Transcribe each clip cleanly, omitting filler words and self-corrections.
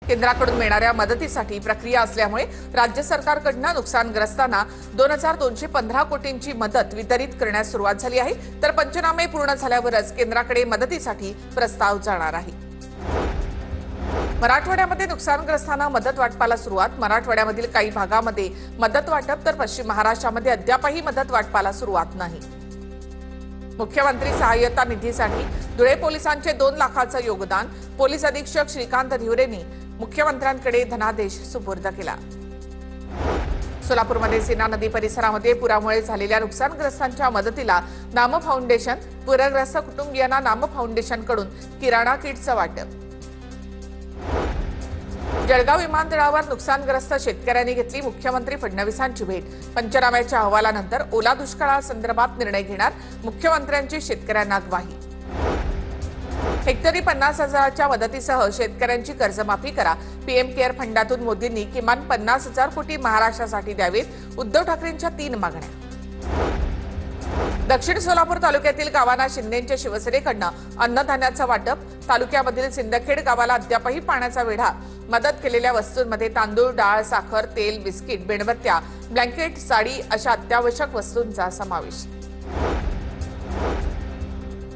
केंद्राकडून मिळणाऱ्या मदतीसाठी प्रक्रिया असल्यामुळे राज्य सरकारकडून नुकसानग्रस्तांना 2215 कोटींची मदत वितरित करण्यास सुरुवात झाली आहे। तर पंचनामे पूर्ण झाल्यावरच केंद्राकडे मदतीसाठी प्रस्ताव जाणार आहे। मराठवाड्यामध्ये नुकसानग्रस्तांना मदत वाटपाला सुरुवात। मराठवाड्यामधील काही भागामध्ये मदत वाटप तर पश्चिम महाराष्ट्रामध्ये अद्यापही मदत वाटपाला सुरुवात नाही। मुख्यमंत्री सहाय्यता निधीसाठी धुळे पोलिसांचे 2 लाखाचं योगदान। पोलीस अधीक्षक श्रीकांत धिवरेंनी मुख्यमंत्र्यांकडे धनादेश सुपूर्द केला। सोलापूरमध्ये सीना नदी परिसरामध्ये पुरामुळे झालेल्या नुकसानग्रस्तांच्या मदतीला नाम फाउंडेशन, पूरग्रस्त कुटुंबियांना नाम फाउंडेशनकडून किराणा किटचं वाटप। जळगाव विमानतळावर नुकसानग्रस्त शेतकऱ्यांनी घेतली मुख्यमंत्री फडणवीसांची भेट। पंचनाम्याच्या अहवालानंतर ओला दुष्काळासंदर्भात निर्णय घेणार मुख्यमंत्र्यांची शेतकऱ्यांना ग्वाही। हेक्टरी 50,000च्या मदतीसह शेतकऱ्यांची कर्जमाफी करा। पीएम केअर फंडातून मोदींनी किमान 50,000 कोटी महाराष्ट्रासाठी द्यावेत। उद्धव ठाकरेंच्या 3 मागण्या। दक्षिण सोलापूर तालुक्यातील गावांना शिंदेच्या शिवसेनेकडून अन्नधान्याचं वाटप। तालुक्यामधील सिंदखेड गावाला अद्यापही पाण्याचा वेढा। मदत केलेल्या वस्तूंमध्ये तांदूळ, डाळ, साखर, तेल, बिस्किट, मेणबत्त्या, ब्लँकेट, साडी अशा अत्यावश्यक वस्तूंचा समावेश।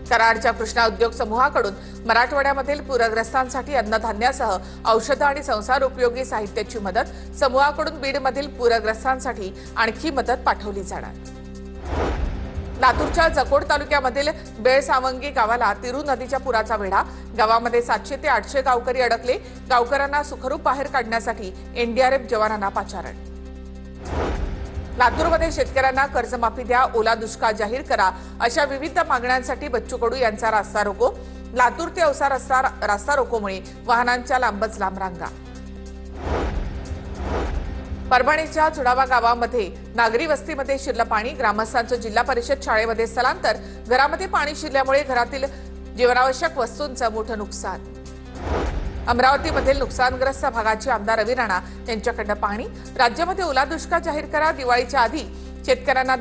कराडच्या कृष्णा उद्योग समूहाकडून मराठवाड्यामधील पूरग्रस्तांसाठी अन्नधान्यासह औषधं आणि संसार उपयोगी साहित्याची मदत। समूहाकडून बीडमधील पूरग्रस्तांसाठी आणखी मदत पाठवली जाणार। लातूरच्या जकोड तालुक्यामधील बेळसावंगी गावाला तिरू नदीच्या पुराचा वेढा। गावामध्ये 700 ते 800 गावकरी अडकले। गावकऱ्यांना सुखरूप बाहेर काढण्यासाठी एनडीआरएफ जवानांना पाचारण। लातूरमध्ये शेतकऱ्यांना कर्जमाफी द्या, ओला दुष्काळ जाहीर करा अशा विविध मागण्यांसाठी बच्चू कडू यांचा रास्ता रोको। लातूर ते औसा रास्ता रोकोमुळे वाहनांच्या लांबच लांब रांगा। परभणीच्या जुडावा गावामध्ये नागरी वस्तीमध्ये शिरलं पाणी। ग्रामस्थांचं जिल्हा परिषद शाळेमध्ये स्थलांतर। घरामध्ये पाणी शिरल्यामुळे घरातील जीवनावश्यक वस्तूंचं मोठं नुकसान। अमरावतीमधील नुकसानग्रस्त भागाची आमदार रवी राणा यांच्याकडनं पाहणी। राज्यामध्ये ओला दुष्काळ जाहीर करा, दिवाळीच्या आधी शेतकऱ्यांना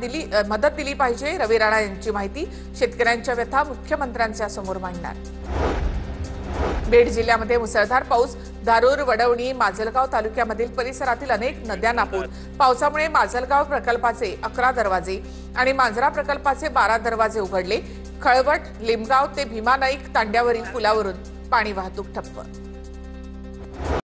मदत दिली पाहिजे। रवी राणा यांची माहिती। शेतकऱ्यांच्या व्यथा मुख्यमंत्र्यांच्या समोर मांडणार। बीड जिल्ह्यामध्ये मुसळधार पाऊस। धारूर, वडवणी, माजलगाव तालुक्यामधील परिसरातील अनेक नद्यांना पूर। पावसामुळे माजलगाव प्रकल्पाचे 11 दरवाजे आणि मांजरा प्रकल्पाचे 12 दरवाजे उघडले। खळवट, लिमगाव ते भीमा नाईक तांड्यावरील पुलावरून पाणी वाहतूक ठप्प।